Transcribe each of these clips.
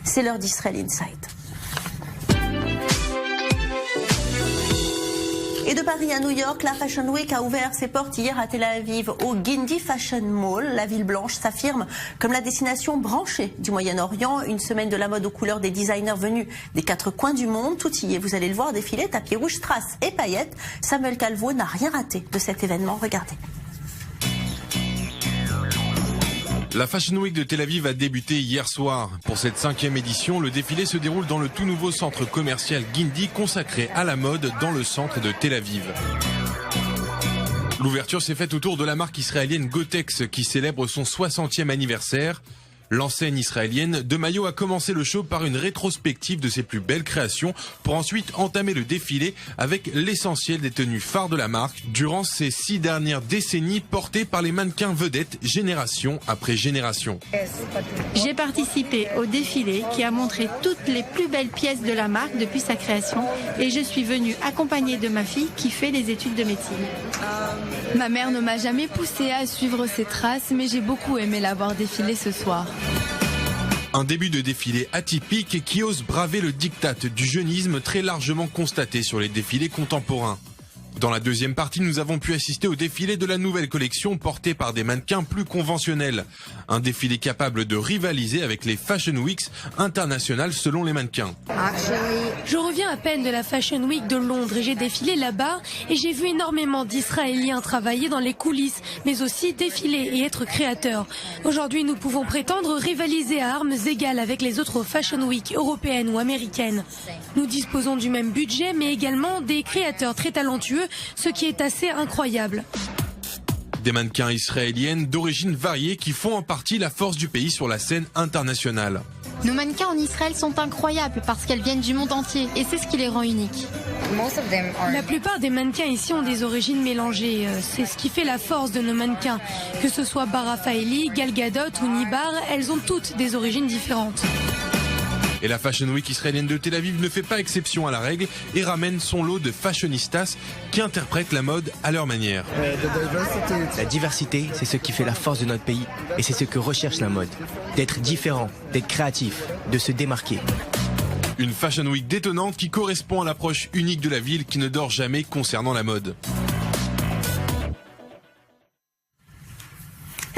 C'est l'heure d'Israël Insight. Et de Paris à New York, la Fashion Week a ouvert ses portes hier à Tel Aviv, au Guindy Fashion Mall. La ville blanche s'affirme comme la destination branchée du Moyen-Orient. Une semaine de la mode aux couleurs des designers venus des 4 coins du monde. Tout y est, vous allez le voir, défiler, tapis rouge, strass et paillettes. Samuel Calvo n'a rien raté de cet événement. Regardez. La Fashion Week de Tel Aviv a débuté hier soir. Pour cette 5e édition, le défilé se déroule dans le tout nouveau centre commercial Guindy consacré à la mode dans le centre de Tel Aviv. L'ouverture s'est faite autour de la marque israélienne Gotex qui célèbre son 60e anniversaire. L'enseigne israélienne de maillot a commencé le show par une rétrospective de ses plus belles créations pour ensuite entamer le défilé avec l'essentiel des tenues phares de la marque durant ces 6 dernières décennies portées par les mannequins vedettes génération après génération. J'ai participé au défilé qui a montré toutes les plus belles pièces de la marque depuis sa création et je suis venue accompagnée de ma fille qui fait des études de médecine. Ma mère ne m'a jamais poussée à suivre ses traces, mais j'ai beaucoup aimé la voir défiler ce soir. Un début de défilé atypique qui ose braver le diktat du jeunisme très largement constaté sur les défilés contemporains. Dans la deuxième partie, nous avons pu assister au défilé de la nouvelle collection portée par des mannequins plus conventionnels. Un défilé capable de rivaliser avec les Fashion Weeks internationales selon les mannequins. Je reviens à peine de la Fashion Week de Londres et j'ai défilé là-bas et j'ai vu énormément d'Israéliens travailler dans les coulisses, mais aussi défiler et être créateurs. Aujourd'hui, nous pouvons prétendre rivaliser à armes égales avec les autres Fashion Week européennes ou américaines. Nous disposons du même budget, mais également des créateurs très talentueux, ce qui est assez incroyable. Des mannequins israéliennes d'origine variée qui font en partie la force du pays sur la scène internationale. Nos mannequins en Israël sont incroyables parce qu'elles viennent du monde entier et c'est ce qui les rend uniques. La plupart des mannequins ici ont des origines mélangées. C'est ce qui fait la force de nos mannequins. Que ce soit Bara Faeli, Gal Gadot ou Nibar, elles ont toutes des origines différentes. Et la Fashion Week israélienne de Tel Aviv ne fait pas exception à la règle et ramène son lot de fashionistas qui interprètent la mode à leur manière. La diversité, c'est ce qui fait la force de notre pays et c'est ce que recherche la mode. D'être différent, d'être créatif, de se démarquer. Une Fashion Week détonnante qui correspond à l'approche unique de la ville qui ne dort jamais concernant la mode.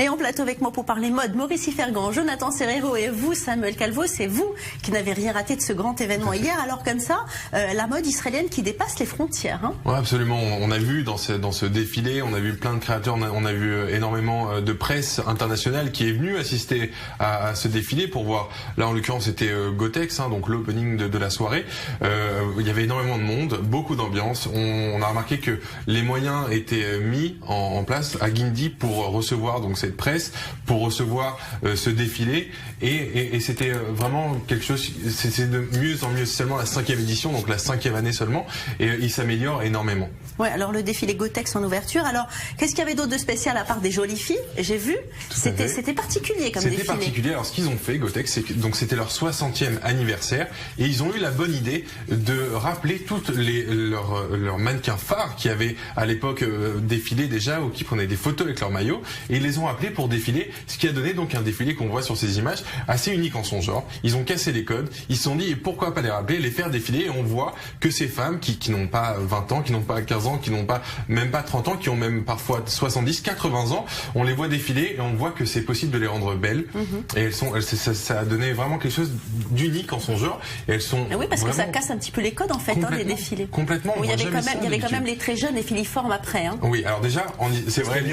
Et en plateau avec moi pour parler mode, Maurice Fergan, Jonathan Serrero et vous, Samuel Calvo, c'est vous qui n'avez rien raté de ce grand événement hier. Alors comme ça, la mode israélienne qui dépasse les frontières. Hein. Ouais, absolument. On a vu dans ce défilé, on a vu plein de créateurs, on a vu énormément de presse internationale qui est venue assister à ce défilé pour voir. Là, en l'occurrence, c'était Gotex, donc l'opening de la soirée. Il y avait énormément de monde, beaucoup d'ambiance. On a remarqué que les moyens étaient mis en place à Guindy pour recevoir donc cette presse, pour recevoir ce défilé et c'était vraiment quelque chose, c'est de mieux en mieux. C'est seulement la 5e édition, donc la 5e année seulement, et il s'améliore énormément. Ouais, alors le défilé Gotex en ouverture. Alors, qu'est-ce qu'il y avait d'autre de spécial à part des jolies filles? J'ai vu, c'était particulier comme défilé. C'était particulier. Alors, ce qu'ils ont fait, Gotex, donc c'était leur 60e anniversaire et ils ont eu la bonne idée de rappeler toutes leurs mannequins phares qui avaient à l'époque défilé déjà ou qui prenaient des photos avec leur maillot et ils les ont appelés pour défiler, ce qui a donné donc un défilé qu'on voit sur ces images assez unique en son genre. Ils ont cassé les codes, ils se sont dit et pourquoi pas les rappeler, les faire défiler et on voit que ces femmes qui n'ont pas 20 ans, qui n'ont pas 15 ans, qui n'ont pas même pas 30 ans, qui ont même parfois 70, 80 ans, on les voit défiler et on voit que c'est possible de les rendre belles. Et ça a donné vraiment quelque chose d'unique en son genre et elles sont oui, parce que ça casse un petit peu les codes en fait, les défilés. Complètement. Oui, il y avait quand même les très jeunes et filiformes après. Hein. Oui, alors déjà, c'est vrai,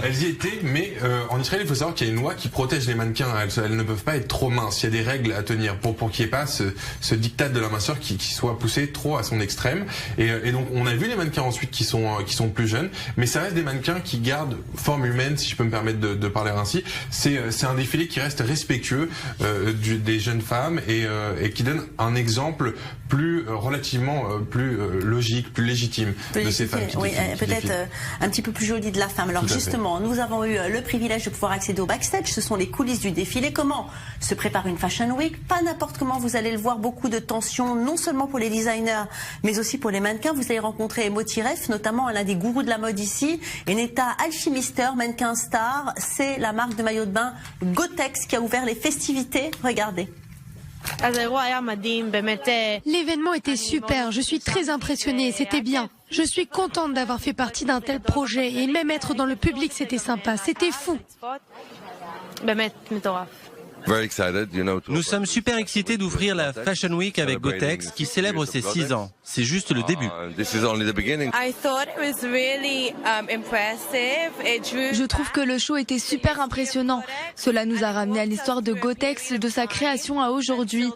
elles y étaient, mais en Israël, il faut savoir qu'il y a une loi qui protège les mannequins. Elles ne peuvent pas être trop minces. Il y a des règles à tenir pour qu'il n'y ait pas ce diktat de la minceur qui soit poussé trop à son extrême. Et donc, on a vu les mannequins ensuite qui sont plus jeunes, mais ça reste des mannequins qui gardent forme humaine, si je peux me permettre de parler ainsi. C'est un défilé qui reste respectueux des jeunes femmes et qui donne un exemple relativement plus logique, plus légitime de ces femmes qui peut-être un petit peu plus jolie de la femme. Alors justement, nous avons eu le privilège de pouvoir accéder au backstage. Ce sont les coulisses du défilé. Comment se prépare une Fashion Week? Pas n'importe comment, vous allez le voir, beaucoup de tensions, non seulement pour les designers, mais aussi pour les mannequins. Vous allez rencontrer Motiref, notamment l'un des gourous de la mode ici, et Neta Alchimister, mannequin star. C'est la marque de maillot de bain Gotex qui a ouvert les festivités. Regardez. L'événement était super, je suis très impressionnée, c'était bien. Je suis contente d'avoir fait partie d'un tel projet et même être dans le public, c'était sympa, c'était fou. Nous sommes super excités d'ouvrir la Fashion Week avec Gotex qui célèbre ses 6 ans. C'est juste le début. Je trouve que le show était super impressionnant. Cela nous a ramené à l'histoire de Gotex, de sa création à aujourd'hui.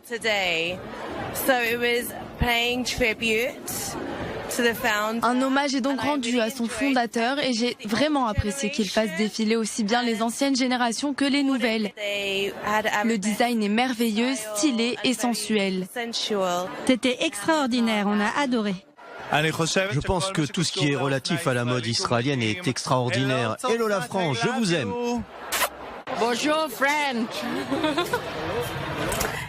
Un hommage est donc rendu à son fondateur et j'ai vraiment apprécié qu'il fasse défiler aussi bien les anciennes générations que les nouvelles. Le design est merveilleux, stylé et sensuel. C'était extraordinaire, on a adoré. Je pense que tout ce qui est relatif à la mode israélienne est extraordinaire. Hello la France, je vous aime. Bonjour French.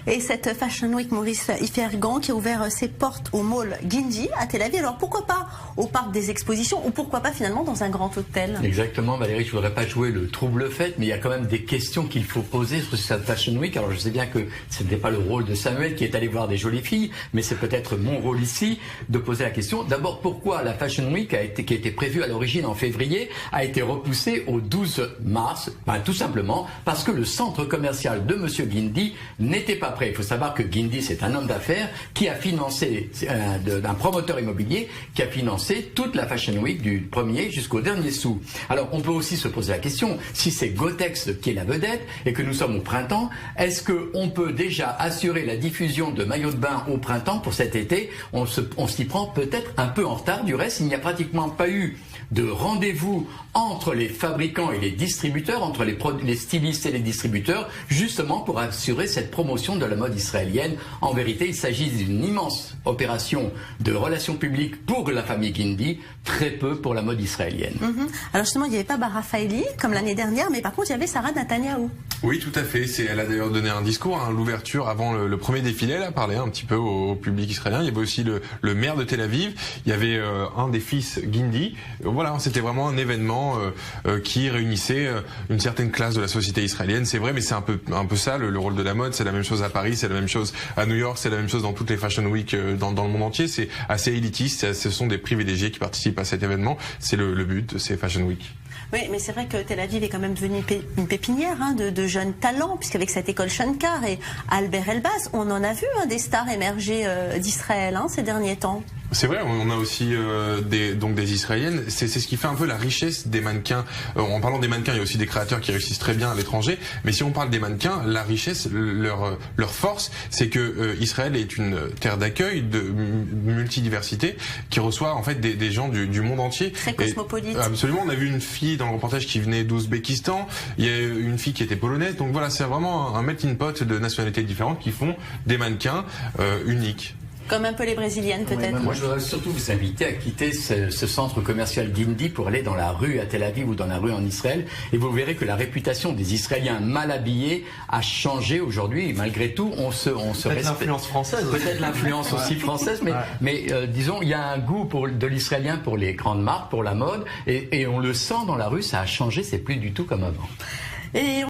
Et cette Fashion Week, Maurice Ifergan, qui a ouvert ses portes au mall Gindi à Tel Aviv. Alors pourquoi pas au parc des expositions ou pourquoi pas finalement dans un grand hôtel? Exactement, Valérie, je voudrais pas jouer le trouble fête, mais il y a quand même des questions qu'il faut poser sur cette Fashion Week. Alors je sais bien que ce n'était pas le rôle de Samuel qui est allé voir des jolies filles, mais c'est peut-être mon rôle ici de poser la question. D'abord, pourquoi la Fashion Week qui était prévue à l'origine en février a été repoussée au 12 mars? Tout simplement parce que le centre commercial de Monsieur Gindi n'était pas prêt. Il faut savoir que Gindi, c'est un homme d'affaires qui a financé, un promoteur immobilier, qui a financé toute la Fashion Week du premier jusqu'au dernier sou. Alors, on peut aussi se poser la question, si c'est Gotex qui est la vedette et que nous sommes au printemps, est-ce qu'on peut déjà assurer la diffusion de maillots de bain au printemps pour cet été? On s'y prend peut-être un peu en retard. Du reste, il n'y a pratiquement pas eu de rendez-vous entre les fabricants et les distributeurs, entre les stylistes et les distributeurs, justement pour assurer cette promotion de la mode israélienne. En vérité, il s'agit d'une immense opération de relations publiques pour la famille Gindi, très peu pour la mode israélienne. Alors justement, il n'y avait pas Bara Faili comme l'année dernière, mais par contre, il y avait Sarah Netanyahu. Oui, tout à fait. Elle a d'ailleurs donné un discours à l'ouverture avant le premier défilé. Elle a parlé un petit peu au public israélien. Il y avait aussi le maire de Tel Aviv. Il y avait un des fils Gindi. Voilà, c'était vraiment un événement qui réunissait une certaine classe de la société israélienne. C'est vrai, mais c'est un peu ça le rôle de la mode. C'est la même chose à Paris, c'est la même chose à New York, c'est la même chose dans toutes les Fashion Week dans le monde entier. C'est assez élitiste. Ce sont des privilégiés qui participent à cet événement. C'est le but de ces Fashion Week. Oui, mais c'est vrai que Tel Aviv est quand même devenue une pépinière de jeunes talents, puisqu'avec cette école Shankar et Albert Elbaz, on en a vu des stars émerger d'Israël ces derniers temps. C'est vrai, on a aussi des Israéliennes. C'est ce qui fait un peu la richesse des mannequins. En parlant des mannequins, il y a aussi des créateurs qui réussissent très bien à l'étranger. Mais si on parle des mannequins, la richesse, leur force, c'est que Israël est une terre d'accueil, de multidiversité, qui reçoit en fait des gens du monde entier. Très cosmopolite. Absolument. On a vu une fille dans le reportage qui venait d'Ouzbékistan. Il y a une fille qui était polonaise. Donc voilà, c'est vraiment un melting pot de nationalités différentes qui font des mannequins uniques. Comme un peu les brésiliennes peut-être. Moi je voudrais surtout vous inviter à quitter ce centre commercial Gindi pour aller dans la rue à Tel Aviv ou dans la rue en Israël et vous verrez que la réputation des Israéliens mal habillés a changé aujourd'hui et malgré tout on se respecte. L'influence française. Peut-être l'influence aussi française mais disons il y a un goût de l'Israélien pour les grandes marques, pour la mode et on le sent dans la rue, ça a changé, c'est plus du tout comme avant. Et